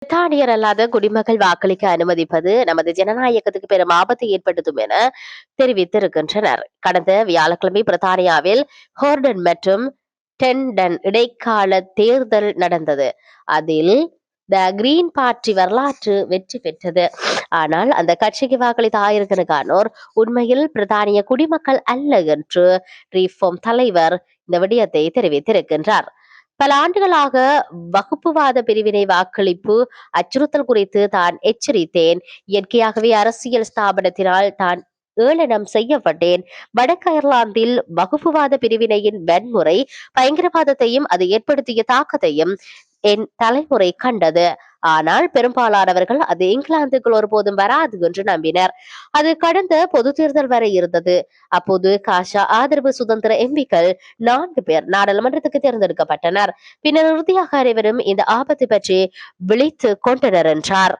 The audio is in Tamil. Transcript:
பிரித்தானியர் அல்லாத குடிமக்கள் வாக்களிக்க அனுமதிப்பது நமது ஜனநாயகத்துக்கு பெரும் ஆபத்தை ஏற்படுத்தும் என தெரிவித்திருக்கின்றனர். கடந்த வியாழக்கிழமை பிரித்தானியாவில் ஹோர்டன் மற்றும் டென்டன் இடைக்கால தேர்தல் நடந்தது. அதில் த கிரீன் பார்ட்டி வரலாற்று வெற்றி பெற்றது. ஆனால் அந்த கட்சிக்கு வாக்களித்த ஆயிரக்கணக்கானோர் உண்மையில் பிரித்தானிய குடிமக்கள் அல்ல என்று ரீஃபார்ம் தலைவர் இந்த விடயத்தை தெரிவித்திருக்கின்றார். பல ஆண்டுகளாக வகுப்புவாத பிரிவினை வாக்களிப்பு அச்சுறுத்தல் குறித்து தான் எச்சரித்தேன். இயற்கையாகவே அரசியல் ஸ்தாபனத்தினால் தான் ஏளனம் செய்யப்பட்டேன். வடக்கு அயர்லாந்தில் வகுப்புவாத பிரிவினையின் வன்முறை பயங்கரவாதத்தையும் அது ஏற்படுத்திய தாக்கத்தையும் என் தலைமுறை கண்டது. ஆனால் பெரும்பாலானவர்கள் அது இங்கிலாந்துக்குள் ஒருபோதும் வராது என்று நம்பினர். அது கடந்த பொது தேர்தல் வரை இருந்தது. அப்போது காஷா ஆதரவு சுதந்திர எம்பிக்கள் 4 பேர் நாடாளுமன்றத்துக்கு தேர்ந்தெடுக்கப்பட்டனர். பின்னர் இறுதியாக அனைவரும் இந்த ஆபத்து பற்றி விழித்து கொண்டனர் என்றார்.